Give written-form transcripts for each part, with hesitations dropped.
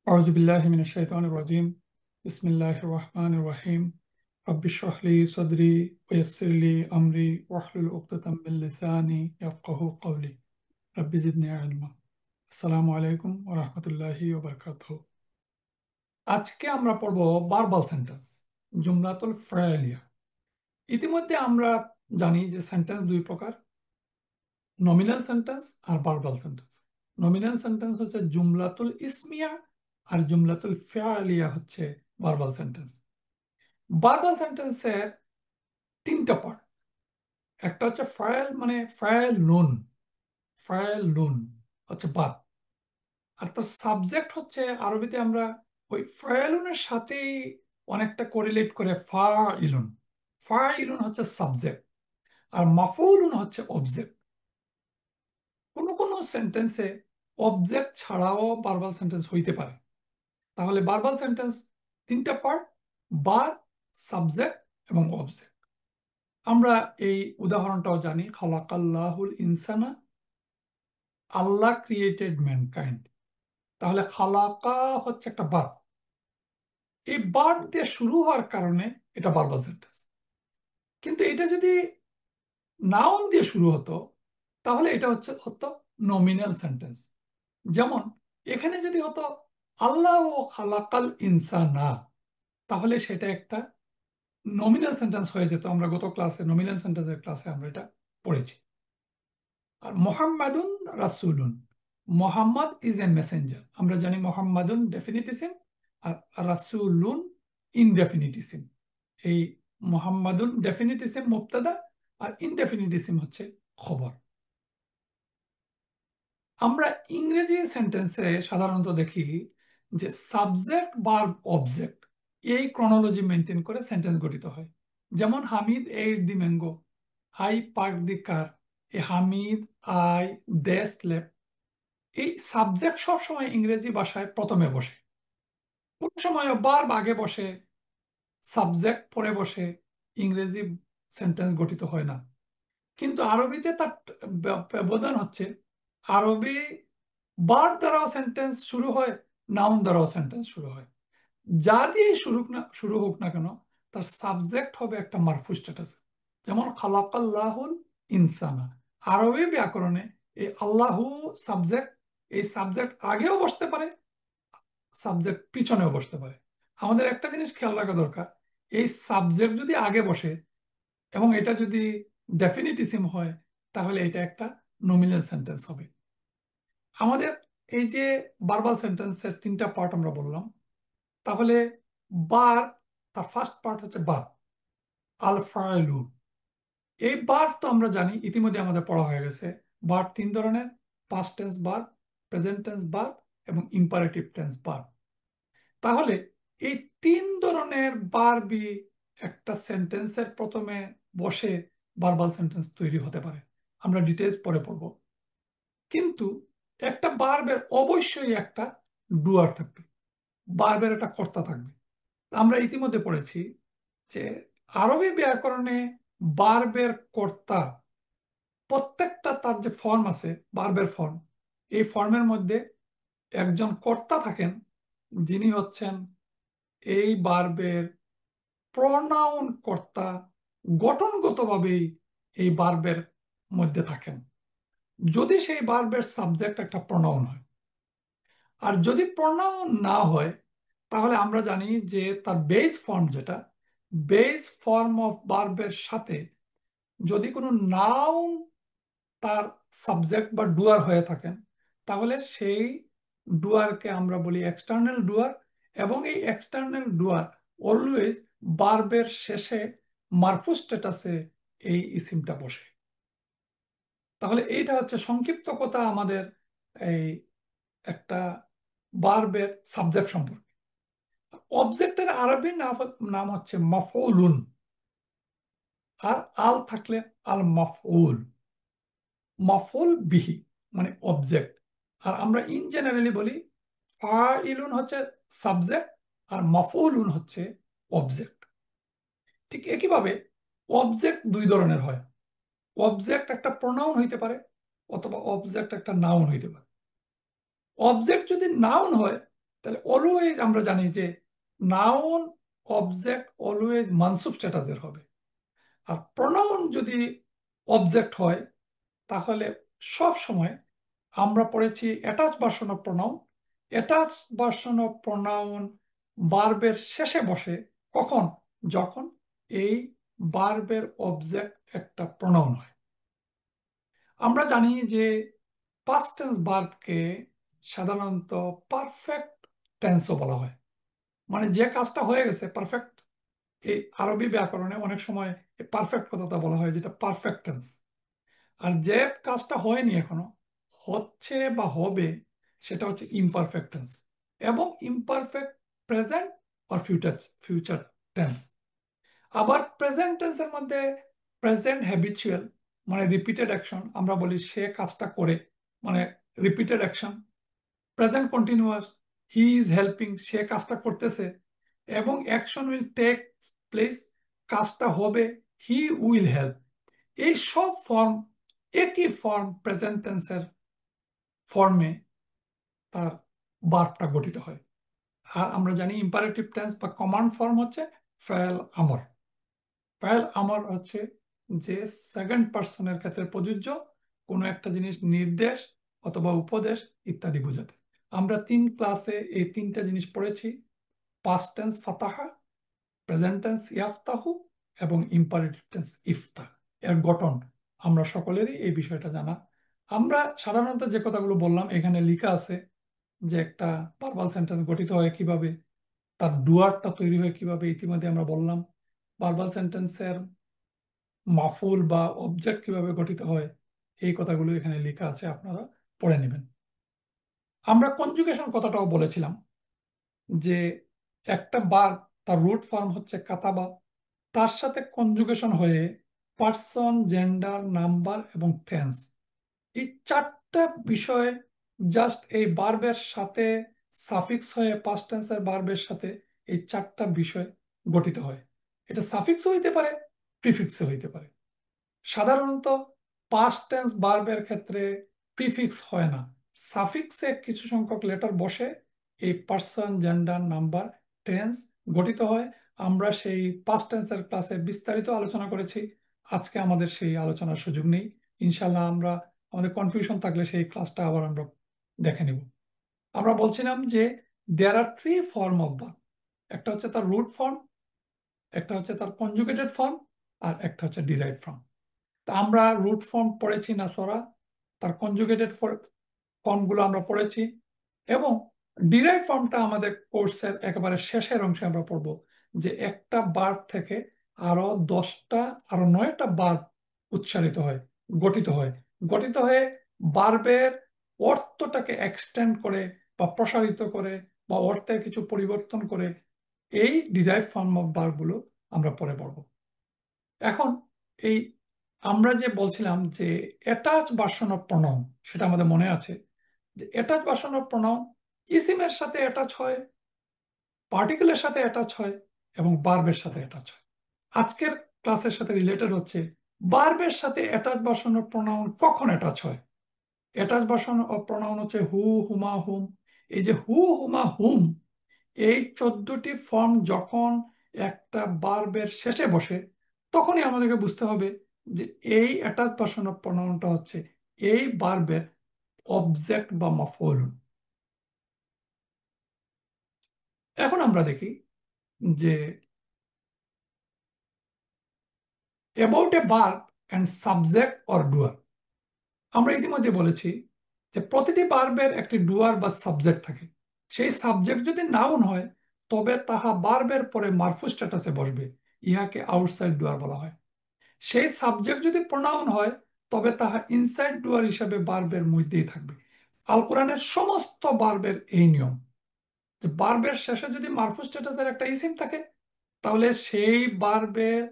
أعوذ بالله من الشيطان الرجيم بسم الله الرحمن الرحيم رب اشرح لي صدري ويسر لي أمري واحلل عقدة من لساني يفقه قولي رب زدني علما আসসালামু আলাইকুম ওয়া রাহমাতুল্লাহি ওয়া বারাকাতুহু। আজকে আমরা পড়ব ভার্বাল সেন্টেন্স, জুমলাতুল ফাইলিয়া। ইতিমধ্যে আমরা জানি যে সেন্টেন্স দুই প্রকার, নমিনাল সেন্টেন্স আর ভার্বাল সেন্টেন্স। নমিনাল সেন্টেন্স হচ্ছে জুমলাতুল ইসমিয়া আর জুমলাতুল ফাইলিয়া হচ্ছে ভার্বাল সেন্টেন্স। ভার্বাল সেন্টেন্সের তিনটা পার্ট। একটা হচ্ছে ফাইল, মানে ফাইল নুন, ফাইল নুন হচ্ছে ভার্ব। আর তার সাবজেক্ট হচ্ছে আরবিতে আমরা ওই ফাইলুনের সাথেই অনেকটা কোরিলেট করে ফা ইলুন। ফা ইলুন হচ্ছে সাবজেক্ট আর মাফউলুন হচ্ছে অবজেক্ট। কোনো কোনো সেন্টেন্সে অবজেক্ট ছাড়াও ভার্বাল সেন্টেন্স হইতে পারে। তাহলে ভার্বাল সেন্টেন্স তিনটা পার্ট, ভার্ব, সাবজেক্ট এবং অবজেক্ট। আমরা এই উদাহরণটাও জানি, খালাকাল্লাহুল ইনসানা, আল্লাহ ক্রিয়েটেড ম্যানকাইন্ড। তাহলে খালাকা হচ্ছে একটা ভার্ব, এই ভার্ব দিয়ে শুরু হওয়ার কারণে এটা ভার্বাল সেন্টেন্স। কিন্তু এটা যদি নাউন দিয়ে শুরু হতো তাহলে এটা হতো নমিনাল সেন্টেন্স। যেমন এখানে যদি হতো আল্লাহ ও খালাকাল ইনসানা, তাহলে সেটা একটা নমিনাল সেন্টেন্স হয়ে যেত। আমরা গত ক্লাসে নমিনাল সেন্টেন্সের ক্লাসে আমরা এটা পড়েছি। আর মোহাম্মদুন রাসূলুন, মোহাম্মদ ইজ এ মেসেঞ্জার। আমরা জানি মোহাম্মদুন ডেফিনিটিসিম আর রাসূলুন ইনডেফিনিটিসিম। এই মোহাম্মদুন ডেফিনিটিসিম মুবতাদা আর ইনডেফিনিটিসিম হচ্ছে খবর। আমরা ইংরেজি সেন্টেন্সে সাধারণত দেখি যে সাবজেক্ট ভার্ব অবজেক্ট এই ক্রনোলজি মেনটেন করে সেন্টেন্স গঠিত হয়। যেমন Hamid ate the mango, I park the car, a Hamid I they slept. এই সাবজেক্ট সবসময় ইংরেজি ভাষায় প্রথমে বসে, কোন সময় ভার্ব আগে বসে, সাবজেক্ট পরে বসে, ইংরেজি সেন্টেন্স গঠিত হয় না। কিন্তু আরবিতে তার ব্যবধান হচ্ছে, আরবি ভার্ব দ্বারাও সেন্টেন্স শুরু হয়, নাউন দ্বারাও সেন্টেন্স শুরু হয়। যা দিয়ে শুরু হোক না কেন, তার সাবজেক্ট হবে একটা মারফু স্ট্যাটাস। যেমন খালাকাল্লাহুল ইনসানা, আরবি ব্যাকরণে এই আল্লাহু সাবজেক্ট, এই সাবজেক্ট আগেও বসতে পারে, সাবজেক্ট পিছনেও বসতে পারে। আমাদের একটা জিনিস খেয়াল রাখা দরকার, এই সাবজেক্ট যদি আগে বসে এবং এটা যদি ডেফিনিটিসিম হয় তাহলে এটা একটা নমিনাল সেন্টেন্স হবে। আমাদের এই যে ভার্বাল সেন্টেন্সের তিনটা পার্ট আমরা বললাম, তাহলে ভার্ব, তার ফার্স্ট পার্ট হচ্ছে ভার্ব আল ফাইলু। এই ভার্ব তো আমরা জানি, ইতিমধ্যে আমাদের পড়া হয়ে গেছে। ভার্ব তিন ধরনের, past tense verb, present tense verb এবং ইম্পারেটিভ টেন্স ভার্ব। তাহলে এই তিন ধরনের ভার্বই একটা সেন্টেন্সের প্রথমে বসে ভার্বাল সেন্টেন্স তৈরি হতে পারে। আমরা ডিটেলস পরে পড়ব। কিন্তু একটা ভার্বের অবশ্যই একটা ডুয়ার থাকবে, ভার্বের একটা কর্তা থাকবে। আমরা ইতিমধ্যে পড়েছি যে আরবি ব্যাকরণে ভার্বের কর্তা প্রত্যেকটা, তার যে ফর্ম আছে ভার্বের ফর্ম, এই ফর্মের মধ্যে একজন কর্তা থাকেন যিনি হচ্ছেন এই ভার্বের প্রনাউন কর্তা। গঠনগতভাবেই এই ভার্বের মধ্যে থাকেন, যদি সেই ভার্বের সাবজেক্ট একটা প্রনাউন হয়। আর যদি প্রনাউন না হয় তাহলে আমরা জানি যে তার বেস ফর্ম, যেটা বেস ফর্ম অফ ভার্বের সাথে যদি কোনো নাউন তার সাবজেক্ট বা ডুয়ার হয়ে থাকেন তাহলে সেই ডুয়ারকে আমরা বলি এক্সটার্নাল ডুয়ার। এবং এই এক্সটার্নাল ডুয়ার অলওয়েজ ভার্বের শেষে মারফু স্ট্যাটাসে এই ইসিমটা বসে। তাহলে এইটা হচ্ছে সংক্ষিপ্ত কথা আমাদের এই একটা ভার্বের সাবজেক্ট সম্পর্কে। অবজেক্টের আরবি নাম হচ্ছে মাফউলুন, আর আল থাকলে আল মাফউল। মাফউল বিহি মানে অবজেক্ট। আর আমরা ইন জেনারেলি বলি ফাইলুন হচ্ছে সাবজেক্ট আর মাফউলুন হচ্ছে অবজেক্ট। ঠিক একইভাবে অবজেক্ট দুই ধরনের হয়, অবজেক্ট একটা প্রোনাউন হইতে পারে অথবা অবজেক্ট একটা নাউন হইতে পারে। অবজেক্ট যদি নাউন হয় তাহলে অলওয়েজ আমরা জানি যে নাউন অবজেক্ট অলওয়েজ মানসুব স্ট্যাটাসের হবে। আর প্রোনাউন যদি অবজেক্ট হয় তাহলে সব সময় আমরা পড়েছি attach version of pronoun. Attach version of pronoun ভার্বের শেষে বসে কখন? যখন এই ভার্বের অবজেক্ট একটা প্রোনাউন হয়। আমরা জানি যে পাস্ট টেন্স ভার্বকে সাধারণত পারফেক্ট টেন্সও বলা হয়, মানে যে কাজটা হয়ে গেছে পারফেক্ট। এই আরবি ব্যাকরণে অনেক সময় পারফেক্ট কথাটা বলা হয়, যেটা পারফেক্ট টেন্স। আর যে কাজটা হয়নি এখনো, হচ্ছে বা হবে, সেটা হচ্ছে ইমপারফেক্ট টেন্স এবং ইমপারফেক্ট প্রেজেন্ট আর ফিউচার ফিউচার টেন্স। আবার প্রেজেন্ট টেন্সের মধ্যে প্রেজেন্ট হ্যাবিচুয়াল, মানে রিপিটেড অ্যাকশন, আমরা বলি সে কাজটা করে, মানে repeated action. Present continuous, he is helping, সে কাজটা করতেছে। এবং অ্যাকশন উইল টেক প্লেস, কাজটা হবে, হি উইল হেল্প। এই সব ফর্ম, একই ফর্ম প্রেজেন্ট টেন্সের ফর্মে তার ভার্বটা গঠিত হয়। আর আমরা জানি ইম্পারেটিভ টেন্স বা কমান্ড ফর্ম হচ্ছে ফেল আমর। ফেল আমর হচ্ছে যে সেকেন্ড পার্সনের ক্ষেত্রে প্রযোজ্য, কোনো একটা জিনিস নির্দেশ অথবা উপদেশ ইত্যাদি বোঝাতে। আমরা 3 ক্লাসে এই 3টা জিনিস পড়েছি: পাস্ট টেন্স ফাতাহা, প্রেজেন্ট টেন্স ইয়াফতাহু এবং ইম্পারেটিভ টেন্স ইফতাহ। এর গঠন আমরা সকলেরই এই বিষয়টা জানা। আমরা সাধারণত যে কথাগুলো বললাম এখানে লেখা আছে, যে একটা ভার্বাল সেন্টেন্স গঠিত হয় কিভাবে, তার ডুয়ারটা তৈরি হয় কিভাবে, ইতিমধ্যে আমরা বললাম। ভার্বাল সেন্টেন্সের মাফুল বা অবজেক্ট কিভাবে গঠিত হয়, এই কথাগুলো এখানে লেখা আছে, আপনারা পড়ে নেবেন। আমরা কনজুগেশন কথাটাও বলেছিলাম, যে একটা ভার্ব তার রুট ফর্ম হচ্ছে কাতাবা, তার সাথে কনজুগেশন হয়ে পার্সন, জেন্ডার, নাম্বার এবং টেন্স, এই 4টা বিষয় জাস্ট এই ভার্বের সাথে সাফিক্স হয়ে পাস্ট টেন্সের ভার্বের সাথে এই 4টা বিষয় গঠিত হয়। এটা সাফিক্সও হইতে পারে, প্রিফিক্সও হইতে পারে। সাধারণত পাস্ট টেন্স ভার্বের ক্ষেত্রে প্রিফিক্স হয় না, সাফিক্সে কিছু সংখ্যক লেটার বসে এই পার্সন, জেন্ডার, নাম্বার, টেন্স গঠিত হয়। আমরা সেই পাস্ট টেন্সের ক্লাসে বিস্তারিত আলোচনা করেছি, আজকে আমাদের সেই আলোচনার সুযোগ নেই। ইনশাল্লাহ আমরা, আমাদের কনফিউশন থাকলে সেই ক্লাসটা আবার আমরা দেখে নিব। আমরা বলছিলাম যে দেয়ার আর 3 ফর্ম অফ ভার্ব। একটা হচ্ছে তার রুট ফর্ম, একটা হচ্ছে তার কনজুগেটেড ফর্ম, আর একটা হচ্ছে ডিরাইভ ফর্ম। তা আমরা রুট ফর্ম পড়েছি না সরা, তার কনজুগেটেড ফর্মগুলো আমরা পড়েছি, এবং ডিরাইভ ফর্মটা আমাদের কোর্সের একেবারে শেষের অংশে আমরা পড়ব, যে একটা ভার্ব থেকে আরো 10টা, আরো 9টা ভার্ব উচ্চারিত হয়, গঠিত হয়। গঠিত হয়ে ভার্বের অর্থটাকে এক্সটেন্ড করে বা প্রসারিত করে বা অর্থের কিছু পরিবর্তন করে, এই ডিরাইভ ফর্ম অফ ভার্বগুলো আমরা পরে পড়ব। এখন এই আমরা যে বলছিলাম যে অ্যাটাচ ভার্সন অফ প্রনাউন, সেটা আমাদের মনে আছে, যে অ্যাটাচ ভার্সন অফ প্রনাউন ইসিমের সাথে অ্যাটাচ হয়, পার্টিকেলের সাথে অ্যাটাচ হয় এবং ভার্বের সাথে অ্যাটাচ হয়। আজকের ক্লাসের সাথে রিলেটেড হচ্ছে ভার্বের সাথে অ্যাটাচ ভার্সন অফ প্রনাউন কখন অ্যাটাচ হয়। অ্যাটাচ ভার্সন অফ প্রনাউন হচ্ছে হু, হুমা, হুম। এই যে হু, হুমা, হুম, এই 14টি ফর্ম যখন একটা ভার্বের শেষে বসে, তখনই আমাদেরকে বুঝতে হবে যে এই অ্যাটাচ পার্সন অফ প্রনাউনটা হচ্ছে এই ভার্বের অবজেক্ট বা মফউল। এখন আমরা দেখি যে about a verb and subject or doer. আমরা ইতিমধ্যে বলেছি যে প্রতিটি ভার্বের একটি ডুয়ার বা সাবজেক্ট থাকে। সেই সাবজেক্ট যদি নাউন হয় তবে তাহা ভার্বের পরে মারফু স্ট্যাটাসে বসবে, ইহাকে আউটসাইড ডুয়ার বলা হয়। সেই সাবজেক্ট যদি প্রোনাউন হয় তবে তাহা ইনসাইড ডুয়ার হিসাবে ভার্বের মধ্যেই থাকবে। আল কোরআনের সমস্ত ভার্বের এই নিয়ম, যে ভার্বের শেষে যদি মারফু স্ট্যাটাসের একটা ইসিম থাকে, তাহলে সেই ভার্বের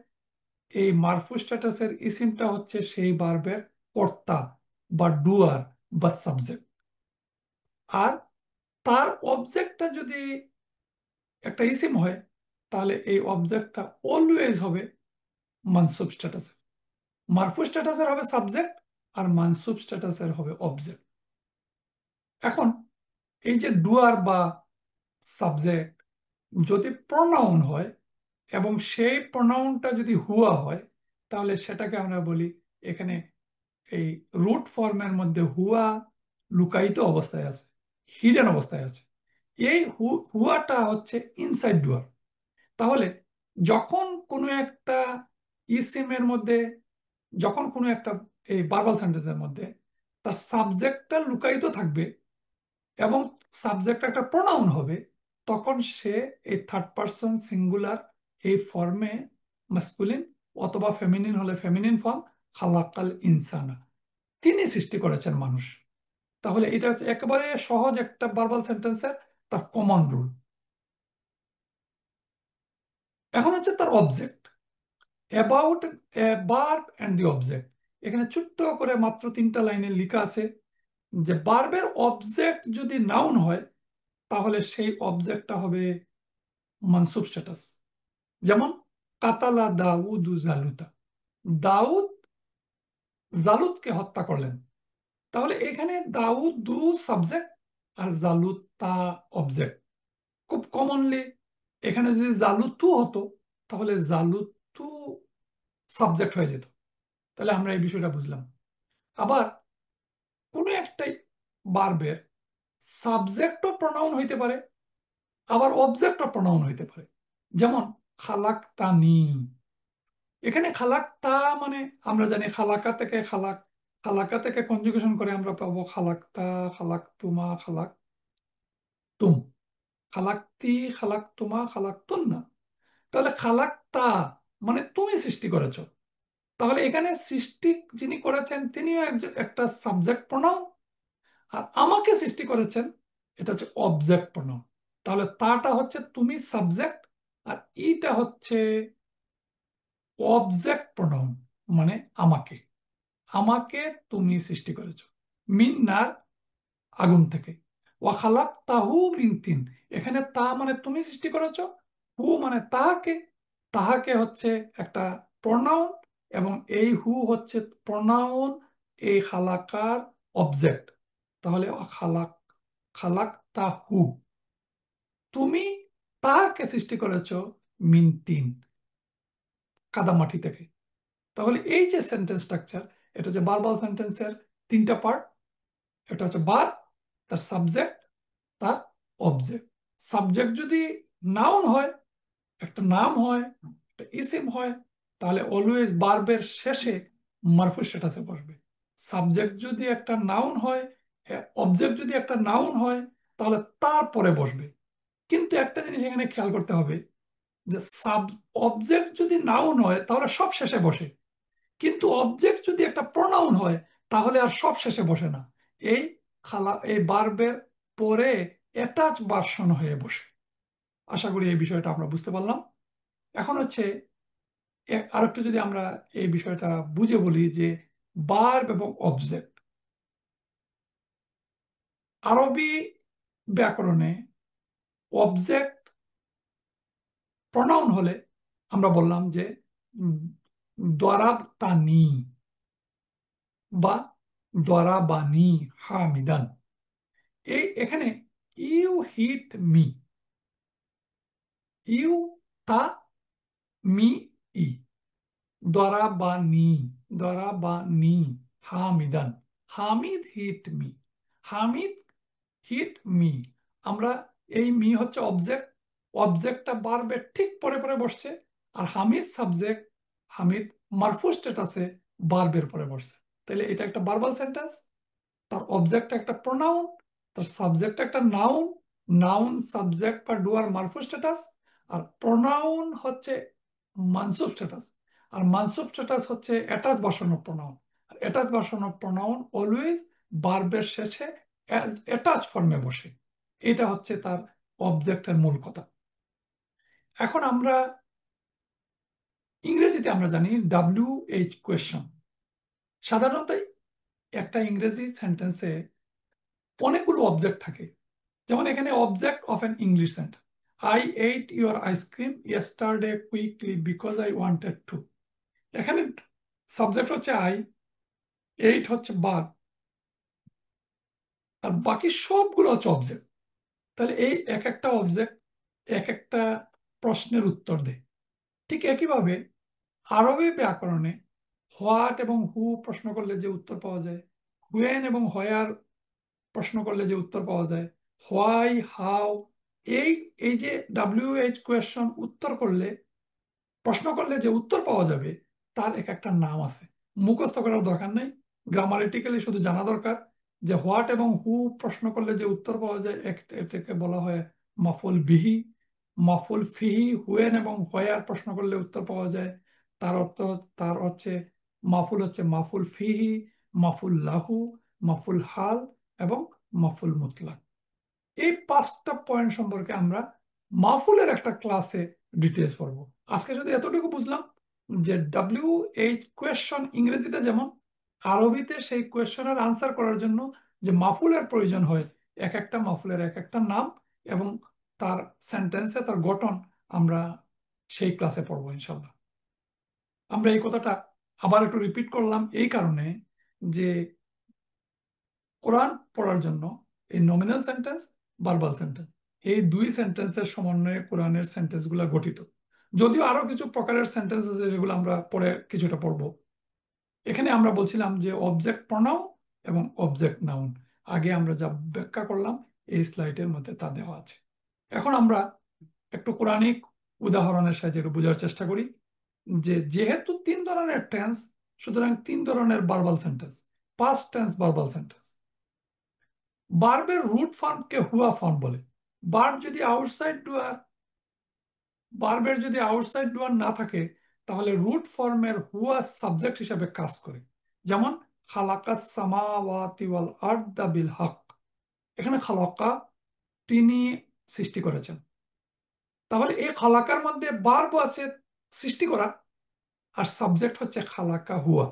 এই মারফু স্ট্যাটাসের ইসিমটা হচ্ছে সেই ভার্বের কর্তা বা ডুয়ার বা সাবজেক্ট। আর তার অবজেক্টটা যদি একটা ইসিম হয়, তাহলে এই অবজেক্টটা অলওয়েজ হবে মানসুব স্ট্যাটাসের। মারফু স্ট্যাটাসের হবে সাবজেক্ট আর মানসুব স্ট্যাটাসের হবে অবজেক্ট। এখন এই যে ডুয়ার বা সাবজেক্ট যদি প্রোনাউন হয় এবং সেই প্রোনাউনটা যদি হুয়া হয়, তাহলে সেটাকে আমরা বলি এখানে এই রুট ফর্মের মধ্যে হুয়া লুকায়িত অবস্থায় আছে, হিডেন অবস্থায় আছে। এই হুয়াটা হচ্ছে ইনসাইড ডুয়ার। তাহলে যখন কোনো একটা ইসিমের মধ্যে, যখন কোনো একটা এই ভার্বাল সেন্টেন্সের মধ্যে তার সাবজেক্টটা লুকায়িত থাকবে এবং সাবজেক্ট একটা প্রোনাউন হবে, তখন সে এই থার্ড পারসন সিঙ্গুলার এই ফর্মে মাস্কুলিন অথবা ফেমিনিন হলে ফেমিনিন ফর্ম, খালাকাল ইনসানা, তিনি সৃষ্টি করেছেন মানুষ। তাহলে এটা হচ্ছে একেবারে সহজ একটা ভার্বাল সেন্টেন্সের তার কমন রুল। এখন হচ্ছে তার object, about a verb and the object. এখানে ছোট্ট করে মাত্র 3টা লাইনে লেখা আছে যে ভার্বের অবজেক্ট যদি নাউন হয়, তাহলে সেই অবজেক্টটা হবে মানসুব স্ট্যাটাস। যেমন কাতালা দাউদ জালুতা, দাউদ জালুতকে হত্যা করলেন। তাহলে এখানে দাউদ দু সাবজেক্ট আর জালুত তা অবজেক্ট। খুব কমনলি এখানে যদি জালুতু হতো, তাহলে জালুতু সাবজেক্ট হয়ে যেত। তাহলে আমরা এই বিষয়টা বুঝলাম। আবার কোনো একটা ভার্বের সাবজেক্টও প্রনাউন হইতে পারে, আবার অবজেক্টও প্রনাউন হইতে পারে। যেমন খালাক্তানি, এখানে খালাক্তা মানে আমরা জানি খালাকা থেকে খালাকা থেকে কনজুগেশন করে আমরা পাবো খালাক্তা, খালাক্তুমা, খালাক্তুম, খালাক্তি, খালাক্তুমা, খালাক্তুন্না। তাহলে খালাক্তা মানে তুমি সৃষ্টি করেছো। তাহলে এখানে সৃষ্টি যিনি করেছেন তিনিও একটা সাবজেক্ট প্রনাউন, আর আমাকে সৃষ্টি করেছেন এটা হচ্ছে অবজেক্ট প্রনাউন। তাহলে তাটা হচ্ছে তুমি সাবজেক্ট, আর ইটা হচ্ছে অবজেক্ট প্রনাউন, মানে আমাকে, আমাকে তুমি সৃষ্টি করেছো মিন্নার, আগুন থেকে। ওয়াখালাক তাহু মিন তিন, এখানে তা মানে তুমি সৃষ্টি করেছো, হু মানে তাহাকে, তাহাকে হচ্ছে একটা প্রনাউন, এবং এই হু হচ্ছে প্রনাউন এই খালাকার অবজেক্ট। তাহলে খালাক, খালাক তাহু, তুমি তাহাকে সৃষ্টি করেছো মিন তিন, কাদামাটি থেকে। তাহলে এই যে সেন্টেন্স স্ট্রাকচার, এটা হচ্ছে ভার্বাল সেন্টেন্সের 3টা পার্ট। এটা হচ্ছে ভার্ব, তার সাবজেক্ট, তার অবজেক্ট। সাবজেক্ট যদি নাউন হয়, একটা নাম হয়, একটা ইসিম হয়, তাহলে অলওয়েজ ভার্বের শেষে মারফু স্ট্যাটাসে বসবে। সাবজেক্ট যদি একটা নাউন হয়, অবজেক্ট যদি একটা নাউন হয়, তাহলে তারপরে বসবে। কিন্তু একটা জিনিস এখানে খেয়াল করতে হবে যে অবজেক্ট যদি নাউন হয় তাহলে সব শেষে বসে, কিন্তু অবজেক্ট যদি একটা প্রোনাউন হয় তাহলে আর সব শেষে বসে না। এই এই ভার্বের পরে অ্যাটাচ ভার্সন হয়ে বসে। আশা করি এই বিষয়টা আমরা বুঝতে পারলাম। এখন হচ্ছে আরেকটু যদি আমরা এই বিষয়টা বুঝে বলি যে ভার্ব এবং অবজেক্ট, আরবি ব্যাকরণে অবজেক্ট প্রোনাউন হলে আমরা বললাম যে দরাব তানি বা দরাবানি হামিদান। এই এখানে ইউ হিট মি, ইউ তা মি ই, দরাবানি, দরাবানি হামিদান, Hamid hit me, Hamid hit me. আমরা এই মি হচ্ছে অবজেক্ট, অবজেক্টটা বারবার ঠিক পরে পরে বসছে, আর হামিদ সাবজেক্ট, হামিদ মারফু স্ট্যাটাসে বারবের পরে বসছে। তাহলে এটা একটা ভার্বাল সেন্টেন্স। তার অবজেক্ট একটা প্রোনাউন, তার সাবজেক্ট একটা নাউন, নাউন সাবজেক্ট বা ডুয়ার মারফু স্ট্যাটাস, আর প্রোনাউন হচ্ছে মানসুব স্ট্যাটাস। আর মানসুব স্ট্যাটাস হচ্ছে অ্যাটাচ ভার্সন অফ প্রোনাউন। আর attach version of pronoun always ভার্বের শেষে অ্যাটাচ ফর্মে বসে। এটা হচ্ছে তার অবজেক্টের মূল কথা। এখন আমরা ইংরেজিতে আমরা জানি WH কোয়েশ্চন। সাধারণত একটা ইংরেজি সেন্টেন্সে অনেকগুলো অবজেক্ট থাকে। যেমন এখানে object of an English sentence, I eight your ice cream yesterday quickly because I wanted to. এখানে সাবজেক্ট হচ্ছে আই, এইট হচ্ছে ভার্ব, আর বাকি সবগুলো হচ্ছে অবজেক্ট। তাহলে এই এক একটা অবজেক্ট এক একটা প্রশ্নের উত্তর দেয়। ঠিক একইভাবে আরবি ব্যাকরণে হোয়াট এবং হু প্রশ্ন করলে যে উত্তর পাওয়া যায়, হুয়েন এবং হোয়ার প্রশ্ন করলে যে উত্তর পাওয়া যায়, হোয়াই, হাউ, এই এই যে WH কোয়েশ্চন উত্তর করলে, প্রশ্ন করলে যে উত্তর পাওয়া যাবে, তার এক একটা নাম আছে। মুখস্থ করার দরকার নেই, গ্রামারিটিক্যালি শুধু জানা দরকার যে হোয়াট এবং হু প্রশ্ন করলে যে উত্তর পাওয়া যায় এটাকে বলা হয় মাফুল বিহি। মাফুল ফিহি, হুয়েন এবং হোয়ার প্রশ্ন করলে উত্তর পাওয়া যায়, তার অর্থ, তার হচ্ছে মাফুল হচ্ছে মাফুল ফিহি, মাফুল লাহু, মাফুল হাল এবং মাফুল মুতলাক। এই 5টা পয়েন্ট সম্পর্কে আমরা মাহফুলের একটা ক্লাসে ডিটেলস পড়বো। আজকে যদি এতটুকু বুঝলাম যে WH কোয়েশ্চন ইংরেজিতে যেমন, আরবিতে সেই কোয়েশ্চনের আনসার করার জন্য যে মাহফুলের প্রয়োজন হয়, এক একটা মাহফুলের এক একটা নাম এবং তার সেন্টেন্সে তার গঠন আমরা সেই ক্লাসে পড়বো ইনশাল্লাহ। আমরা এই কথাটা আবার একটু রিপিট করলাম এই কারণে যে কোরআন পড়ার জন্য এই নমিনাল সেন্টেন্স, ভার্বাল সেন্টেন্স, এই দুই সেন্টেন্সের সমন্বয়ে কোরআনের সেন্টেন্স গুলা গঠিত। যদিও আরো কিছু প্রকারের সেন্টেন্স আছে যেগুলো আমরা পরে কিছুটা পড়বো। এখানে আমরা বলছিলাম যে অবজেক্ট প্রনাউন এবং অবজেক্ট নাউন, আগে আমরা যা ব্যাখ্যা করলাম এই স্লাইডের মধ্যে তা দেওয়া আছে। এখন আমরা একটু কোরআনিক উদাহরণের সাহায্যে একটু বোঝার চেষ্টা করি যে যেহেতু 3 ধরনের টেন্স, সুতরাং 3 ধরনের verbal sentence, past tense verbal sentence. বার্বের রুট ফর্মকে হুয়া ফর্ম বলে। বার্ব যদি আউটসাইড ডুয়ার, বার্বের যদি আউটসাইড ডুয়ার না থাকে, তাহলে রুট ফর্মের হুয়া সাবজেক্ট হিসেবে কাজ করে। যেমন খালাকাস সামাওয়াতি ওয়াল আরদা বিল হক, এখানে খালাকা তিনি সৃষ্টি করেছেন। তাহলে এই খালাকার মধ্যে বার্ব আছে সৃষ্টি করা, আর সাবজেক্ট হচ্ছে খালাকা হুয়া।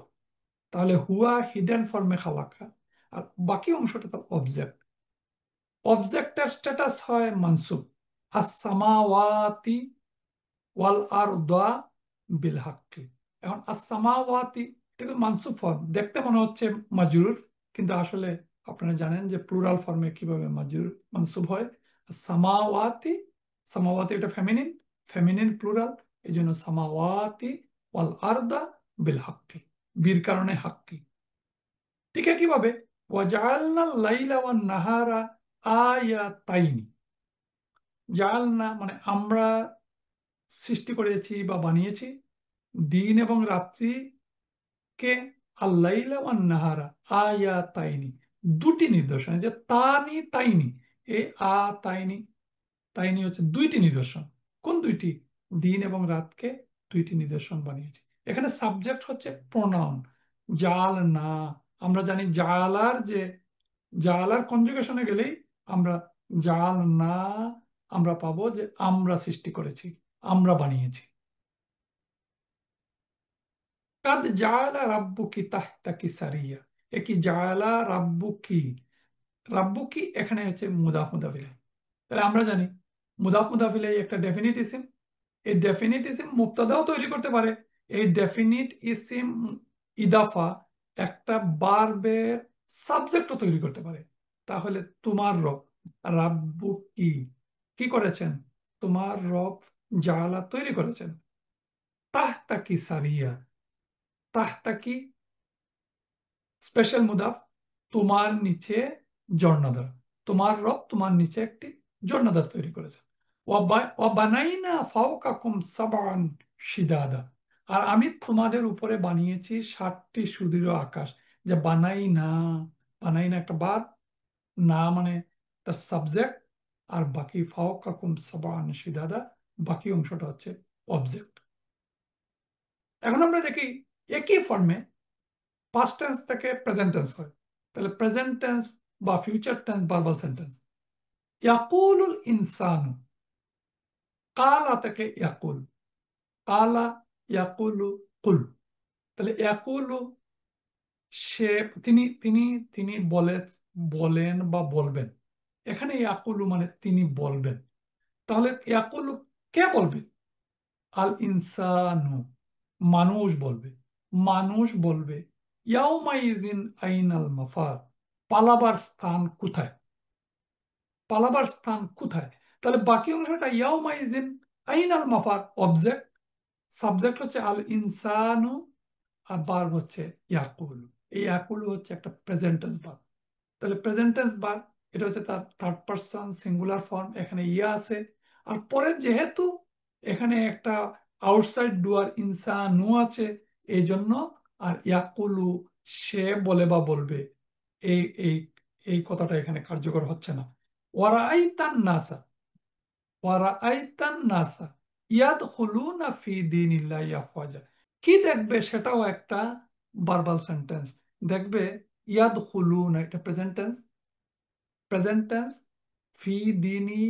তাহলে হুয়া হিডেন ফর্মে খালাকা, আর বাকি অংশটা তার অবজেক্ট। অবজেক্টের স্ট্যাটাস হয় মানসুব। আস-সামাওয়াতি ওয়াল আরদা বিল হাক্কি। এখন আস-সামাওয়াতি এটা মানসুব ফর্ম, দেখতে মনে হচ্ছে মাজরুর, কিন্তু আসলে আপনারা জানেন যে প্লুরাল ফর্মে কিভাবে মাজরুর মানসুব হয়। সামাওয়াতি, সামাওয়াতি এটা ফেমিনিন, ফেমিনিন প্লুরাল, এই জন্য সামাওয়াতি ওয়াল আরদা বিল হাক্কি, বীর কারণে হাক্কি। ঠিক একইভাবে ওয়াজআলনা লাইলা ওয়ান নাহারা আয়াতাইনি। জাআলনা মানে আমরা সৃষ্টি করেছি বা বানিয়েছি দিন এবং রাত্রিকে, আল্লাইলা ওয়ান নাহারা আয়াতাইনি, দুটি নিদর্শন। এই যে তানি তাইনি, এই আ তাইনি, তাইনি হচ্ছে দুইটি নিদর্শন। কোন দুইটি? দিন এবং রাতকে দুইটি নিদর্শন বানিয়েছি। এখানে সাবজেক্ট হচ্ছে প্রোনাউন জাল না। আমরা জানি জালার যে জালার কনজুগেশনে গেলেই আমরা জাল না, আমরা পাবো যে আমরা সৃষ্টি করেছি, আমরা বানিয়েছি। কাদ জালা রাব্বুকি তাহতাকি সারিয়া, এ কি জালা রাব্বুকি, রাব্বুকি এখানে হচ্ছে মুদাফ মুদাফ ইলাইহি। তাহলে আমরা জানি মুদাফ মুদাফ ইলাইহি একটা ডেফিনিট ইসিম, এই ডেফিনিট ইসিম মুবতাদাও তৈরি করতে পারে। এই ডেফিনিট ইসিম ইদাফা একটা বারবের সাবজেক্টও তৈরি করতে পারে। তাহলে তোমার রব, রাব্বু কি, কি করেছেন? তোমার রব জালা তৈরি করেছেন। তাহতা কি সারিয়া, তাহতা কি স্পেশাল মুদাফ, তোমার নিচে ঝর্ণাধার, তোমার রব তোমার নিচে একটি ঝর্ণাধার তৈরি করেছেন। ওয়াবানাইনা ফাওকাকুম সাবআন শিদাদা, আর আমি তোমাদের উপরে বানিয়েছি 7টি সুদৃঢ় আকাশ। যে বানাইনা, বানাইনা একটা বার, না মানে তার সাবজেক্ট, আর বাকি ফাওকাকুম সাবআন শিদাদা, বাকি অংশটা হচ্ছে অবজেক্ট। এখন আমরা দেখি একই ফর্মে পাস্ট টেন্স থেকে প্রেজেন্ট টেন্স হয়। তাহলে প্রেজেন্ট টেন্স বা ফিউচার টেন্স ভার্বাল সেন্টেন্স। ইয়াকুলুল ইনসানু, কালা থেকে ইয়াকুল, কালা ইয়াকুলু কুল। তাহলে ইয়াকুলু সে, তিনি তিনি তিনি বলে, বলেন বা বলবেন। এখানে ইয়াকুলু মানে তিনি বলবেন। তাহলে ইয়াকুলু কে বলবে? আল ইনসানু, মানুষ বলবে, মানুষ বলবে। ইয়াউমাইজিন আইনাল মাফার, পালাবার স্থান কোথায়? পালাবার স্থান কোথায়। তাহলে বাকি অংশটা ইয়াউমাইজিন আইনাল মাফার, অবজেক্ট, সাবজেক্ট হচ্ছে আল ইনসানু, আর ভার্ব হচ্ছে ইয়াকুলু। এই ইয়াকুলু হচ্ছে একটা প্রেজেন্ট টেন্স ভার্ব। তাহলে প্রেজেন্ট টেন্স ভার্ব, এটা হচ্ছে তার থার্ড পারসন সিঙ্গুলার ফর্ম, এখানে ইয়া আছে। আর পরে যেহেতু এখানে একটা আউটসাইড ডুয়ার ইনসানু আছে, এই জন্য আর ইয়াকুলু সে বলে বা বলবে, এই এই এই কথাটা এখানে কার্যকর হচ্ছে না। ওয়ারাআইতান নাসা, ওয়ারাআইতান নাসা ইয়াদখুলুনা ফি দীনিল্লাহি আফওয়াজা। কি দেখবে সেটাও একটা ভার্বাল সেন্টেন্স। দেখবে ইয়াদখুলুনা, এটা প্রেজেন্ট টেন্স, প্রেজেন্ট টেন্স, ফি দিনী,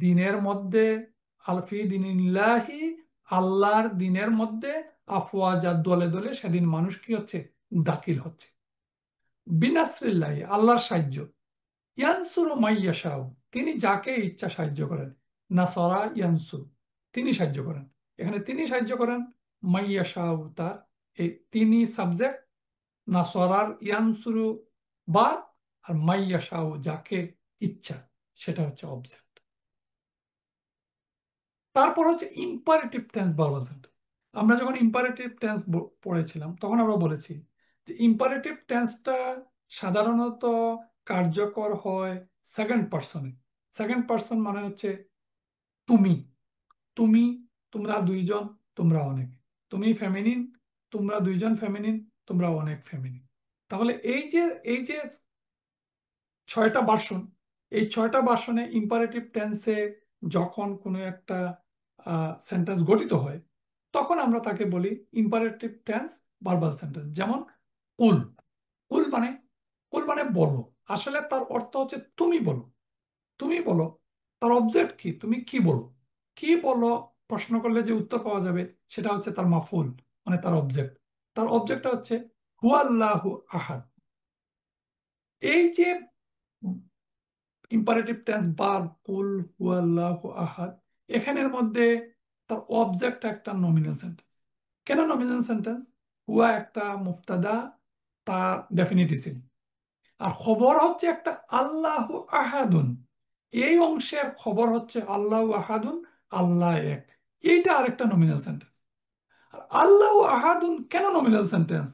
দিনের মধ্যে, আল ফি দিনিল্লাহি, আল্লাহর দিনের মধ্যে, আফওয়াজা দলে দলে সেদিন মানুষ কি হচ্ছে, দাখিল হচ্ছে। বিনাসরিল্লাহি, আল্লাহর সাহায্য, ইয়ানসুরু মাইয়াশাউ, তিনি যাকে ইচ্ছা সাহায্য করেন। নাসরা ইয়ানসুর, তিনি সাহায্য করেন, এখানে তিনি সাহায্য করেন, মাইয়াশাউ তার, এই তিনি সাবজেক্ট, নাসরার ইয়ানসুরু বা, আর মাইয়াশাউ যাকে ইচ্ছা, সেটা হচ্ছে অবজেক্ট। তারপর হচ্ছে ইম্পারেটিভ টেন্স ভার্বাল সেন্টেন্স। আমরা যখন ইম্পারেটিভ টেন্স পড়েছিলাম তখন আমরা বলেছি যে ইম্পারেটিভ টেন্সটা সাধারণত কার্যকর হয় সেকেন্ড পার্সনে। সেকেন্ড পার্সন মানে হচ্ছে তুমি, তুমি, তোমরা দুইজন, তোমরা অনেক, তুমি ফেমিনিন, তোমরা দুইজন ফেমিনিন, তোমরা অনেক ফেমিনিন। তাহলে এই যে ছয়টা ভার্সন, এই ছয়টা ভার্সনে ইম্পারেটিভ টেন্সে যখন কোনো একটা সেন্টেন্স গঠিত হয়, তখন আমরা তাকে বলি ইম্পারেটিভ টেন্স ভার্বাল সেন্টেন্স। যেমন কুল, কুল মানে, কুল মানে বলো, আসলে তার অর্থ হচ্ছে তুমি বলো, তুমি বলো। তার অবজেক্ট কি, তুমি কি বলো, কি বলো প্রশ্ন করলে যে উত্তর পাওয়া যাবে, সেটা হচ্ছে তার মাফুল, মানে তার অবজেক্ট। তার অবজেক্টটা হচ্ছে হুয়াল্লাহু আহাদ। এই যে ইম্পারেটিভ টেন্স ভার্ব কুল হুয়াল্লাহু আহাদ, এখানের মধ্যে তার অবজেক্ট একটা নমিনাল সেন্টেন্স। কেন নমিনাল সেন্টেন্স? হুয়া একটা মুবতাদা, তা ডেফিনিট ইসিম, আর খবর হচ্ছে একটা আল্লাহু আহাদুন। এই অংশের খবর হচ্ছে আল্লাহু আহাদুন, আল্লাহ এক। এইটা আরেকটা নমিনাল সেন্টেন্স। আর আল্লাহু আহাদুন কেন নমিনাল সেন্টেন্স?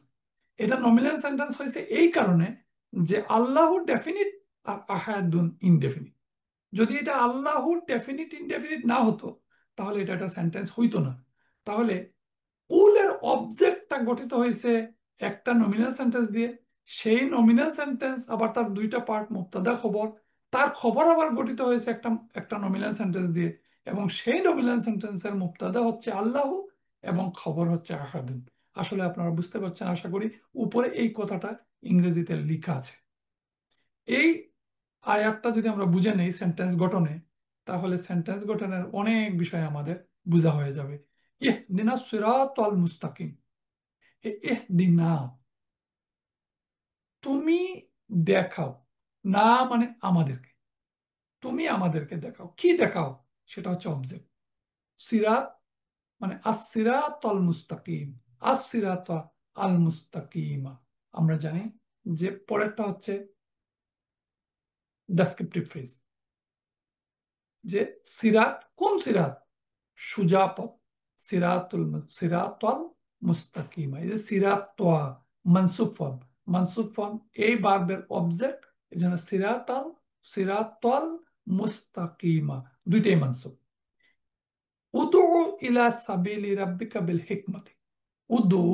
এটা নমিনাল সেন্টেন্স হয়েছে এই কারণে যে আল্লাহু ডেফিনিট আর আহাদুন ইনডেফিনিট। যদি এটা আল্লাহু ডেফিনিট ইনডেফিনিট না হতো, তাহলে এটা একটা সেন্টেন্স হইতো না। তাহলে কুলের অবজেক্টটা গঠিত হয়েছে একটা নমিনাল সেন্টেন্স দিয়ে, সেই নমিনাল সেন্টেন্স আবার তার দুইটা পার্ট, মুবতাদা খবর, তার খবর আবার গঠিত হয়েছে একটা একটা নমিনাল সেন্টেন্স দিয়ে, এবং সেই নমিনাল সেন্টেন্সের মুবতাদা হচ্ছে আল্লাহু এবং খবর হচ্ছে আহাদুন। আসলে আপনারা বুঝতে পারছেন আশা করি, উপরে এই কথাটা ইংরেজিতে লেখা আছে। এই আয়াতটা যদি আমরা বুঝে নেই সেন্টেন্স গঠনে, তাহলে সেন্টেন্স গঠনের অনেক বিষয় আমাদের বোঝা হয়ে যাবে। ইহদিনা সিরাতাল মুস্তাকিম, ইহদিনা, তুমি দেখাও, না মানে আমাদেরকে, তুমি আমাদেরকে দেখাও, কি দেখাও, সেটা হচ্ছে অবজেক্ট। সিরাত মানে আসিরাতাল মুস্তাকিম, আসিরাত আল মুস্তাকিমা। আমরা জানি যে পরেরটা হচ্ছে ডেসক্রিপটিভ ফ্রেজ, যে সিরাত, কোন সিরাত, সুজা পথ, সিরাতাল মুস্তাকিমা। এই যে সিরাত তোয়া, মানসুব ফর্ম, মানসুব ফর্ম এই বার্বের অবজেক্ট, এই জন্য সিরাতাল মুস্তাকিমা, দুইটাই মানসুব। উদু ইলা সাবিলি রাব্বিকা বিল হিকমতি, উদু,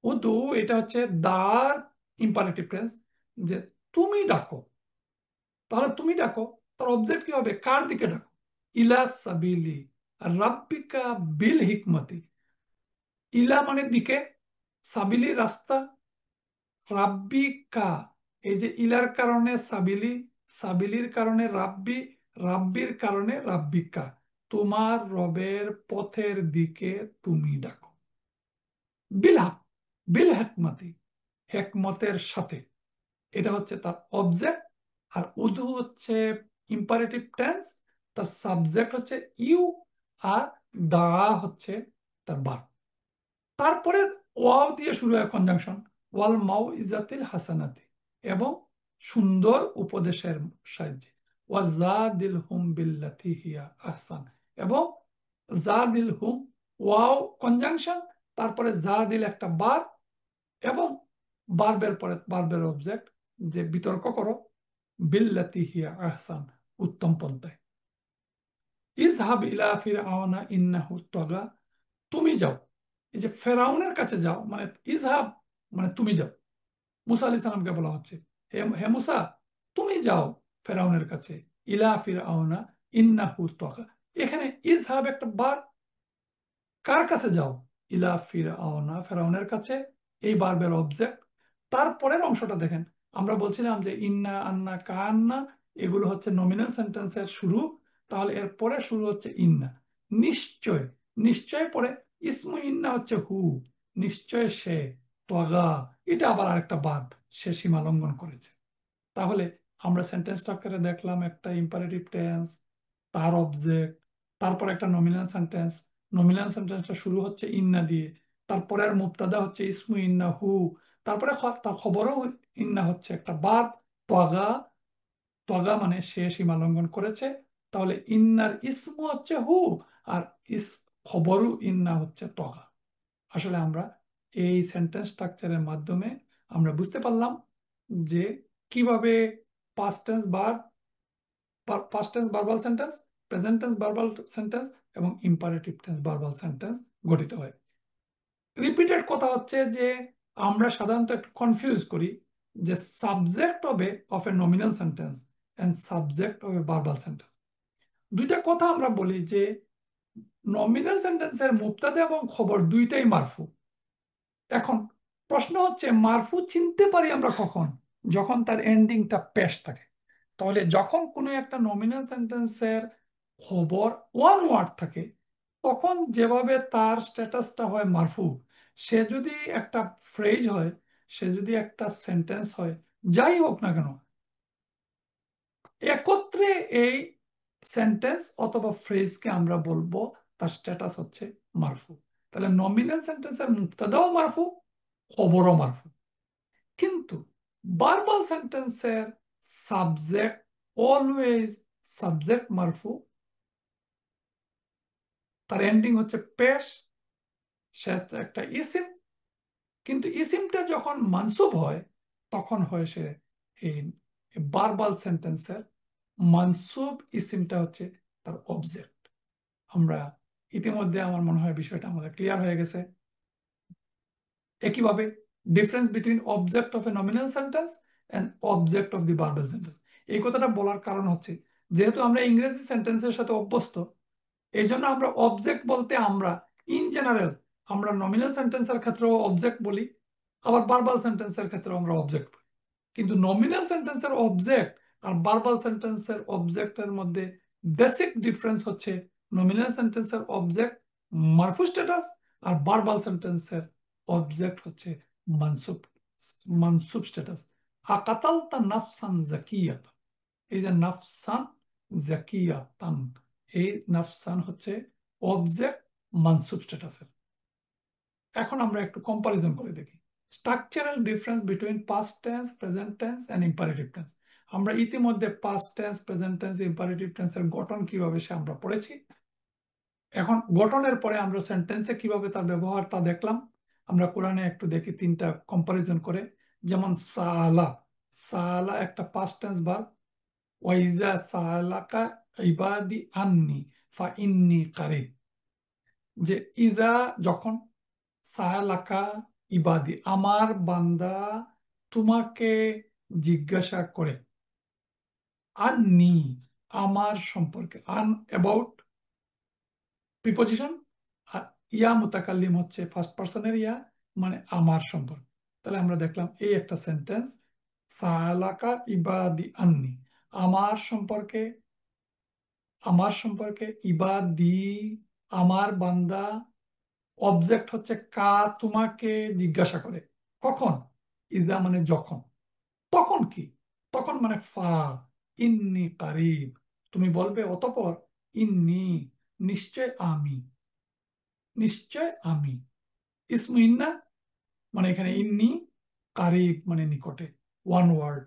উদু এটা হচ্ছে দার ইম্পারেটিভ টেন্স, যে তুমি ডাকো। তাহলে তুমি ডাকো, তার অবজেক্ট কি হবে, কার দিকে ডাকো, ইলা সাবিলি রাব্বিকা বিল হিকমতি। ইলা মানে দিকে, সাবিলি রাস্তা, রাব্বিকা, এই যে ইলার কারণে সাবিলি, সাবিলির কারণে রাব্বি, রাব্বির কারণে রাব্বিকা, তোমার রবের পথের দিকে তুমি ডাকো। বিল হক, বিল হেকমতি, হেকমতের সাথে, এটা হচ্ছে তার অবজেক্ট। আর উদু হচ্ছে ইম্পারেটিভ টেন্স, তার সাবজেক্ট হচ্ছে ইউ, আর দা হচ্ছে তার ভার্ব। তারপরে ওয়াও দিয়ে শুরু হয় কনজাংশন, ওয়াল মাউ ইজাতিল হাসানাতি, এবং সুন্দর উপদেশের সাহায্যে। ওয়াজাদিলহুম বিল্লাতি হিয়া আহসান। এবং জাদিলহুম, ওয়াও কনজাংশন, তারপরে জাদিল একটা বার, এবং বারবের পরে বারবের অবজেক্ট, যে বিতর্ক করো বিল্লাতি হিয়া আহসান, উত্তম পন্থায়। ইজহাব ইলা ফিরআউনা ইন্নাহু তাগা, তুমি যাও, এই যে ফেরাউনের কাছে যাও, মানে ইজহাব মানে তুমি যাও, মুসা আলাইহিস সালামকে বলা হচ্ছে, হে হে মুসা, তুমি যাও ফেরাউনের কাছে, ইলা ফিরআউনা ইন্নাহু তাগা। এখানে ইজহাব একটা বার, কার কাছে যাও? ইলা ফিরআউনা, ফেরাউনের কাছে, এই বারবের অবজেক্ট। তারপরের অংশটা দেখেন, আমরা বলছিলাম যে ইন্না, আন্না, কান্না এগুলো হচ্ছে নমিনাল সেন্টেন্সের শুরু, তাহলে এর পরে শুরু হচ্ছে ইন্না। নিশ্চয়, নিশ্চয় পরে ইসমু ইন্না হচ্ছে হু, নিশ্চয় সে, ত্বগা এটা আবার আরেকটা বাদ, সে সীমা লঙ্ঘন করেছে। তাহলে আমরা সেন্টেন্স স্ট্রাকচারে দেখলাম একটা ইম্পারেটিভ টেন্স, তার অবজেক্ট, তারপর একটা নমিনাল সেন্টেন্স, নমিনাল সেন্টেন্সটা শুরু হচ্ছে ইন্না দিয়ে, তারপরে আর মুবতাদা হচ্ছে ইসমু ইন্না হু, তারপরে তার খবরও ইন্না হচ্ছে একটা বাদ, ত্বগা, ত্বগা মানে সে সীমা লঙ্ঘন করেছে। তাহলে ইন্নার ইসমু হচ্ছে হু, আর ইস খবরও ইন্না হচ্ছে ত্বগা। আসলে আমরা এই সেন্টেন্স স্ট্রাকচারের মাধ্যমে আমরা বুঝতে পারলাম যে কিভাবে past tense verb, past tense verbal sentence, present tense verbal sentence এবং ইম্পারেটিভ টেন্স ভার্বাল সেন্টেন্স গঠিত হয়। রিপিটেড কথা হচ্ছে যে আমরা সাধারণত একটু কনফিউজ করি যে সাবজেক্ট হবে of a nominal sentence and subject of a verbal sentence. দুইটা কথা আমরা বলি যে নমিনাল সেন্টেন্সের মুবতাদা এবং খবর দুইটাই মারফু। এখন প্রশ্ন হচ্ছে মারফু চিনতে পারি আমরা কখন? যখন তার এন্ডিংটা পেশ থাকে। তাহলে যখন কোনো একটা নমিনাল সেন্টেন্সের খবর ওয়ান ওয়ার্ড থাকে, তখন যেভাবে তার স্ট্যাটাসটা হয় মারফু, সে যদি একটা ফ্রেজ হয়, সে যদি একটা সেন্টেন্স হয়, যাই হোক না কেন, একত্রে এই সেন্টেন্স অথবা ফ্রেজকে আমরা বলবো তার স্ট্যাটাস হচ্ছে মারফু। তাহলে নমিনাল সেন্টেন্সের মুবতাদাও মারফু, খবরও মারফু। কিন্তু ভার্বাল সেন্টেন্সের সাবজেক্ট অলওয়েজ সাবজেক্ট মারফু, তার এন্ডিং হচ্ছে পেশ, সে হচ্ছে একটা ইসিম। কিন্তু ইসিমটা যখন মানসুব হয়, তখন হয় সে এই ভার্বাল সেন্টেন্সের মানসুব ইসিমটা হচ্ছে তার অবজেক্ট। আমরা ইতিমধ্যে আমার মনে হয় বিষয়টা আমাদের ক্লিয়ার হয়ে গেছে। একইভাবে difference between object of a nominal sentence and object of the verbal sentence, এই কথাটা বলার কারণ হচ্ছে যেহেতু আমরা ইংরেজি সেন্টেন্সের সাথে অভ্যস্ত, এই জন্য আমরা অবজেক্ট বলতে আমরা ইন জেনারেল আমরা নমিনাল সেন্টেন্সের ক্ষেত্রেও অবজেক্ট বলি, আবার ভার্বাল সেন্টেন্সের ক্ষেত্রেও আমরা অবজেক্ট বলি। কিন্তু নমিনাল সেন্টেন্সের অবজেক্ট আর ভার্বাল সেন্টেন্সের অবজেক্টের মধ্যে বেসিক ডিফারেন্স হচ্ছে নমিনাল সেন্টেন্সের অবজেক্ট মারফু স্ট্যাটাস, আর ভার্বাল সেন্টেন্সের অবজেক্ট হচ্ছে মানসুব, মানসুব স্ট্যাটাস। আকাতালতা নাফসান জাকিয়াত, এই যে নাফসান জাকিয়াতান, এই নাফসান হচ্ছে অবজেক্ট মানসুব স্ট্যাটাসের। এখন আমরা একটু কম্পারিজন করে দেখি structural difference between past tense, present tense and imperative tense. আমরা ইতিমধ্যে past tense, present tense, imperative টেন্সের গঠন কিভাবে সে আমরা পড়েছি। এখন গঠনের পরে আমরা সেন্টেন্সে কিভাবে তার ব্যবহার তা দেখলাম। আমরা কোরআনে একটু দেখি তিনটা কম্পারিজন করে। যেমন সালা, সালা একটা পাস্ট টেন্স ভার্ব। ওয়াইজা সালাকা ইবাদি আন্নি ফা ইন্নি কারিব, যে ইজা যখন, সালাকা ইবাদি আমার বান্দা তোমাকে জিজ্ঞাসা করে, আন্নি আমার সম্পর্কে, আন অ্যাবাউট প্রিপোজিশন, আর ইয়া মুতাকাল্লিম হচ্ছে ফার্স্ট পার্সনের ইয়া, মানে আমার সম্পর্কে। তাহলে আমরা দেখলাম এই একটা সেন্টেন্স, সালাকা ইবাদি আন্নি, আমার সম্পর্কে, আমার সম্পর্কে, ইবাদি আমার বান্দা, অবজেক্ট হচ্ছে কা তোমাকে জিজ্ঞাসা করে, কখন? ইজা মানে যখন। তখন কি? তখন মানে ফা, ইন্নি কারিব, তুমি বলবে অতঃপর, ইন্নি নিশ্চয় আমি, নিশ্চয় আমি, ইসমু ইন্না মানে এখানে ইন্নি, কারিব মানে নিকটে, ওয়ান ওয়ার্ড,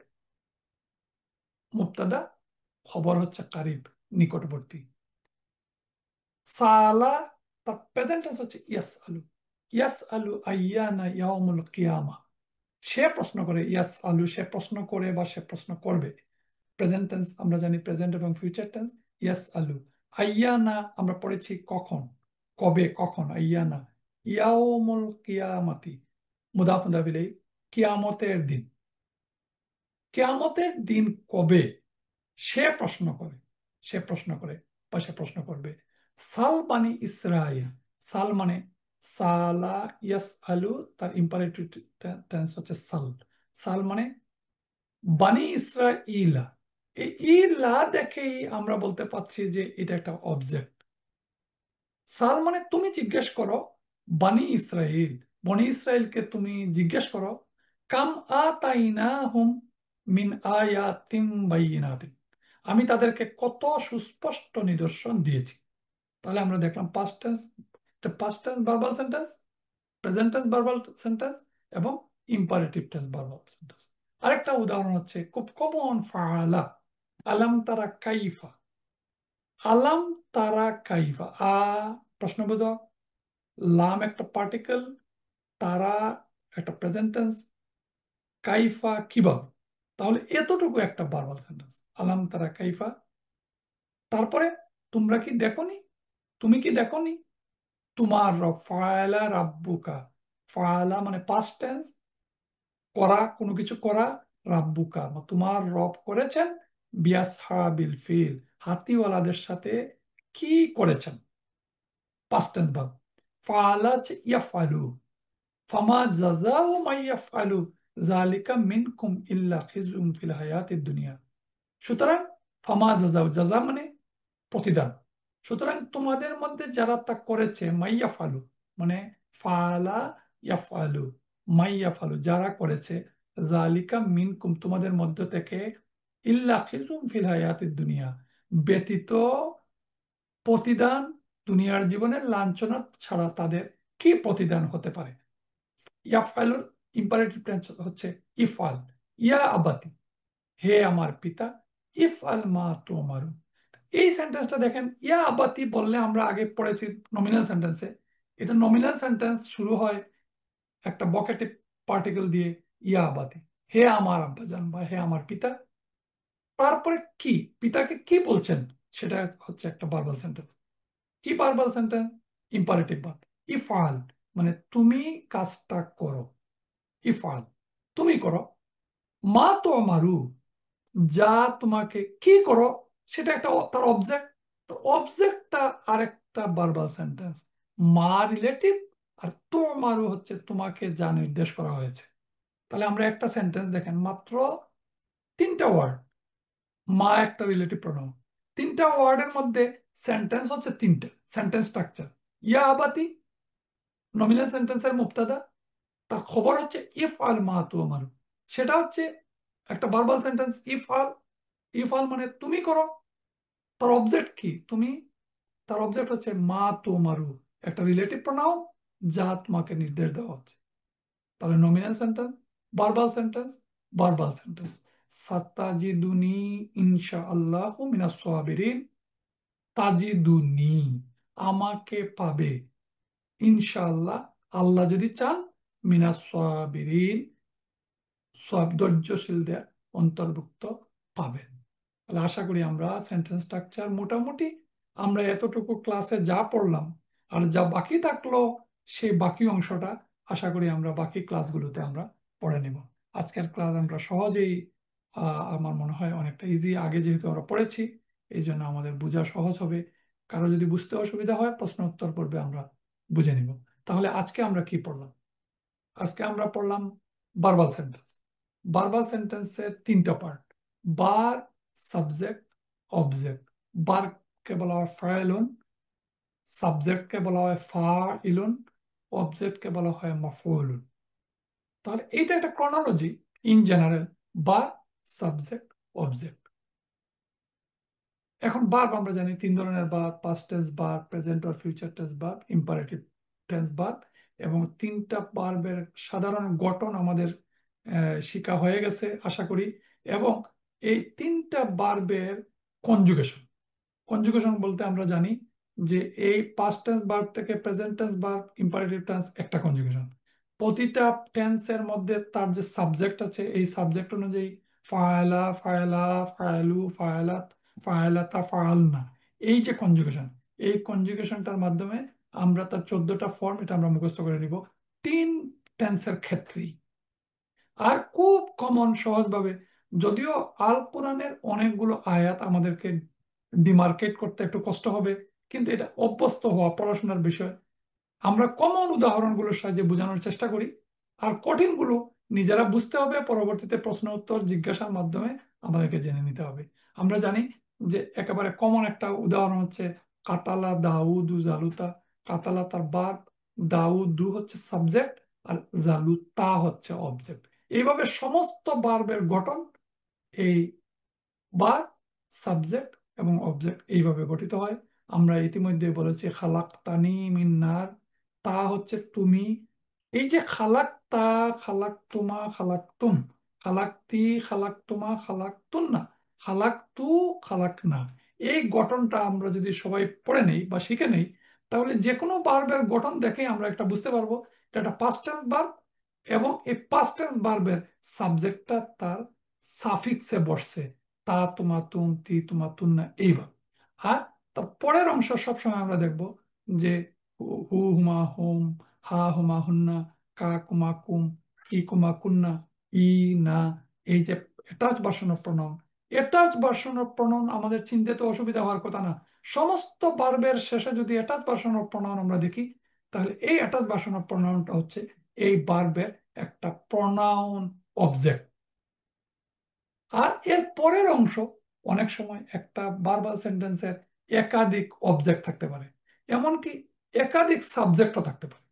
মুবতাদা, খবর হচ্ছে কারিব, নিকটবর্তী। সালা, তার প্রেজেন্ট টেন্স হচ্ছে ইয়াস আলু। ইয়াস আলু আইয়ানা ইয়াউমুল কিয়ামা। সে প্রশ্ন করে, ইয়াস আলু সে প্রশ্ন করে বা সে প্রশ্ন করবে। প্রেজেন্ট টেন্স আমরা জানি প্রেজেন্ট এবং ফিউচার টেন্স। ইয়াস আলু আইয়ানা আমরা পড়েছি কখন, কবে, কখন। আইয়ানা ইয়াউমুল কিয়ামাতি মুদাফ মুদাফ ইলাইহি, কিয়ামতের দিন। কিয়ামতের দিন কবে সে প্রশ্ন করে, সে প্রশ্ন করে বা সে প্রশ্ন করবে। সাল বানি ইসরাইল, সাল মানে সালা ইয়াস আলু, তার ইম্পারেটিভ টেন্স হচ্ছে সাল। সাল মানে বানি ইসরাইলা। এই ইলা দেখেই আমরা বলতে পারছি যে এটা একটা অবজেক্ট। সাল মানে তুমি জিজ্ঞেস করো, বানি ইসরাইল, বনি ইসরাইলকে তুমি জিজ্ঞেস করো, কাম আতাইনা হুম মিন আয়াতিম বাইয়িনাতিন, আমি তাদেরকে কত সুস্পষ্ট নিদর্শন দিয়েছি। তাহলে আমরা দেখলাম পাস্ট টেন্স, একটা past tense verbal sentence, present tense verbal sentence এবং ইম্পারেটিভ টেন্স ভার্বাল সেন্টেন্স। আরেকটা উদাহরণ হচ্ছে খুব কমন, ফাআলা, আলাম তারা কাইফা। আলাম তারা কাইফা, প্রশ্নবোধক, লাম একটা পার্টিকেল, তারা একটা প্রেজেন্ট টেন্স, কাইফা কিভাবে। তাহলে এতটুকু একটা ভার্বাল সেন্টেন্স, আলাম তারা কাইফা। তারপরে তোমরা কি দেখোনি, তুমি কি দেখোনি তোমার রব, ফায়লা রাব্বুকা। ফায়লা মানে পাস্ট টেন্স, করা, কোনো কিছু করা, রাব্বুকা তোমার রব করেছেন, বিয়াসহাবিল ফিল হাতিওয়ালাদের সাথে কি করেছেন, পাস্ট টেন্স ভাব। ফাআলা হচ্ছে ইয়াফআলু, ফামা জাযাউ মান ইয়াফআলু যালিকা মিনকুম ইল্লা খিজুম ফিল হায়াতিদ দুনিয়া। সুতরাং ফামা জাযাউ, জাযা মানে প্রতিদান। সুতরাং তোমাদের মধ্যে যারা তা করেছে, মাইয়া ফালু মানে ফালা ইয়াফালু, মাইয়া ফালু যারা করেছে, জালিকা মিনকুম তোমাদের মধ্য থেকে, ইল্লা খিজুম ফিল হায়াতিদ দুনিয়া ব্যতীত প্রতিদান, দুনিয়ার জীবনের লাঞ্ছনা ছাড়া তাদের কি প্রতিদান হতে পারে। ইয়াফালুর ইম্পারেটিভ টেন্স হচ্ছে ইফআল। ইয়া আবাতি, হে আমার পিতা, ইফআল মা তুমারু। এই সেন্টেন্সটা দেখেন, ইয়া আবাতি বললে আমরা আগে পড়েছি নমিনাল সেন্টেন্সে, এটা নমিনাল সেন্টেন্স শুরু হয় একটা বকেটিভ পার্টিকেল দিয়ে, ইয়া আবাতি, হে আমার আব্বাজান বা হে আমার পিতা। তারপরে কি, পিতাকে কি বলছেন, সেটা হচ্ছে একটা ভার্বাল সেন্টেন্স। কি ভার্বাল সেন্টেন্স, ইম্পারেটিভ ভার্ব। ইফআল মানে তুমি কাজটা করো, ইফআল তুমি করো। মা তো আমারু, যা তোমাকে কি করো সেটা একটা তার অবজেক্ট। তো অবজেক্টটা আরেকটা ভার্বাল সেন্টেন্স, মা রিলেটিভ, আর তোমারও হচ্ছে তোমাকে যা নির্দেশ করা হয়েছে। তাহলে আমরা একটা সেন্টেন্স দেখেন, মাত্র তিনটা ওয়ার্ড, মা একটা রিলেটিভ প্রোনাউন, তিনটা ওয়ার্ডের মধ্যে সেন্টেন্স হচ্ছে তিনটা, সেন্টেন্স স্ট্রাকচার। ইয়া আবাতি নমিনাল সেন্টেন্সের মুবতাদা, তার খবর হচ্ছে ইফ আল মা তু আমারু, সেটা হচ্ছে একটা ভার্বাল সেন্টেন্স। ইফ আল, ইফ আল মানে তুমি করো, তার অবজেক্ট কি তুমি, তার অবজেক্ট হচ্ছে মা তোমারু, একটা রিলেটিভ প্রোনাউন যা তোমাকে নির্দেশ দেওয়া হচ্ছে। তাহলে nominal sentence, verbal sentence, verbal sentence. সাতাজিদুনি ইনশাআল্লাহু মিনাস সাবিরিন, তাজিদুনি আমাকে পাবে, ইনশাআল্লাহ আল্লাহ যদি চান, মিনাস সাবিরিন সব ধৈর্যশীলদের অন্তর্ভুক্ত পাবেন। তাহলে আশা করি আমরা সেন্টেন্স স্ট্রাকচার মোটামুটি আমরা এতটুকু ক্লাসে যা পড়লাম, আর যা বাকি থাকলো সেই বাকি অংশটা আশা করি আমরা বাকি ক্লাসগুলোতে আমরা পড়ে নেব। আজকের ক্লাস আমরা সহজেই আমার মনে হয় অনেকটা ইজি, আগে যেহেতু আমরা পড়েছি এই জন্য আমাদের বোঝা সহজ হবে। কারো যদি বুঝতে অসুবিধা হয় প্রশ্ন উত্তর পর্বে আমরা বুঝে নিব। তাহলে আজকে আমরা কি পড়লাম, আজকে আমরা পড়লাম ভার্বাল সেন্টেন্স। ভার্বাল সেন্টেন্সের তিনটা পার্ট, বার, সাবজেক্ট, অবজেক্ট। বারকে বলা হয় ফাইলুন, সাবজেক্টকে বলা হয় ফাইলুন, অবজেক্টকে বলা হয় মাফউলুন। তাহলে এইটা একটা chronology in general, bar, subject, object. এখন ভার্ব আমরা জানি তিন ধরনের, verb, past tense verb, present or future tense verb, imperative tense verb. এবং তিনটা ভার্বের সাধারণ গঠন আমাদের শিখা হয়ে গেছে আশা করি। এবং এই তিনটা ভার্বের কনজুগেশন। কনজুগেশন বলতে আমরা জানি যে এই পাস্ট টেন্স ভার্ব থেকে present tense verb imperative tense একটা কনজুগেশন। প্রতিটা টেন্সের মধ্যে তার যে সাবজেক্ট আছে এই সাবজেক্ট অনুযায়ী ফায়লা, ফায়লা, ফায়লু, ফায়লাত, ফায়লাতা, ফায়ালনা, এই যে কনজুগেশন, এই কনজুগেশনটার মাধ্যমে আমরা তার 14টা ফর্ম এটা আমরা মুখস্থ করে নিব 3 টেন্সের ক্ষেত্রেই। আর খুব কমন সহজভাবে, যদিও আল কোরআনের অনেকগুলো আয়াত আমাদেরকে ডিমার্কেট করতে একটু কষ্ট হবে, কিন্তু এটা অভ্যস্ত হওয়া পড়াশোনার বিষয়। আমরা কমন উদাহরণগুলোর সাহায্যে বোঝানোর চেষ্টা করি, আর কঠিনগুলো নিজেরা বুঝতে হবে, পরবর্তীতে প্রশ্ন উত্তর জিজ্ঞাসার মাধ্যমে আমাদেরকে জেনে নিতে হবে। আমরা জানি যে একেবারে কমন একটা উদাহরণ হচ্ছে কাতালা দাউদু জালুতা। কাতালা তার বার্ব, দাউদু হচ্ছে সাবজেক্ট, আর জালুতা হচ্ছে অবজেক্ট। এইভাবে সমস্ত বার্বের গঠন এই বার, সাবজেক্ট এবং অবজেক্ট এইভাবে গঠিত হয়। আমরা ইতিমধ্যে বলেছি খালাক্তানি মিন নার, তা হচ্ছে তুমি। এই যে খালাক্তা, খালাক্তুমা, খালাক্তুম, খালাক্তি, খালাক্তুমা, খালাক্তুন না, খালাক্তু, খালাকনা, এই গঠনটা আমরা যদি সবাই পড়ে নেই বা শিখে নেই, তাহলে যে কোনো বার্বের গঠন দেখে আমরা একটা বুঝতে পারবো এটা একটা পাস্ট টেন্স ভার্ব, এবং এই পাস্ট টেন্স ভার্বের সাবজেক্টটা তার সাফিক্সে বসছে, তা, তোমা, তুম, তি, তোমা, তুন্না, এইভাবে। আর তার পরের অংশ সবসময় আমরা দেখব যে হু হুমা হোম, হা হুমা হুন্না, কা কুমা কুম, কি কুমা কুন্না, ই, না, এই যে attach version of pronoun. Attach version of pronoun আমাদের চিনতে তো অসুবিধা হওয়ার কথা না। সমস্ত ভার্বের শেষে যদি অ্যাটাচ ভার্সন অফ প্রনাউন আমরা দেখি, তাহলে এই অ্যাটাচ ভার্সন অফ প্রনাউনটা হচ্ছে এই ভার্বের একটা প্রনাউন অবজেক্ট। আর এর পরের অংশ অনেক সময় একটা ভার্বাল সেন্টেন্সের একাধিক অবজেক্ট থাকতে পারে, এমনকি একাধিক সাবজেক্টও থাকতে পারে।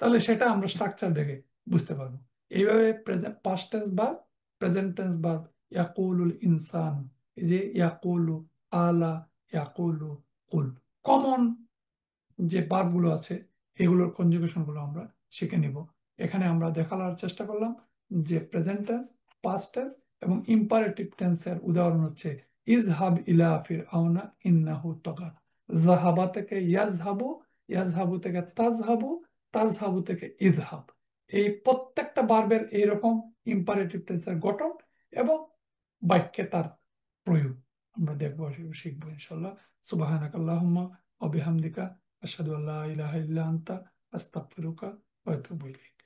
তাহলে সেটা আমরা স্ট্রাকচার দেখে বুঝতে পারবো। এইভাবে present past tense verb, present tense verb, ইয়াকুলুল ইনসান, এই যে ইয়াকুলু, আলা, ইয়াকুলু, কুল, কমন যে ভার্বগুলো আছে এগুলোর কনজুগেশন গুলো আমরা শিখে নিব। এখানে আমরা দেখানোর চেষ্টা করলাম যে প্রেজেন্ট টেন্স, পাস্ট টেন্স এবং ইম্পারেটিভ টেন্সের উদাহরণ হচ্ছে ইজহাব ইলা ফিরআউনা ইন্নাহু তাগা। জাহাবা থেকে ইয়াজহাবু, ইয়াজহাবু থেকে তাজহাবু, তাজহাবু থেকে ইজহাব। এই প্রত্যেকটা ভার্বের এইরকম ইম্পারেটিভ টেন্সের গঠন এবং বাক্যে তার প্রয়োগ আমরা দেখবো, শিখবো ইনশাল্লাহ। সুবহানাকাল্লাহুম্মা ওয়া বিহামদিকা আশহাদু আল্লা ইলাহা ইল্লা আনতা আস্তাগফিরুকা ওয়া আতুবু ইলাইক।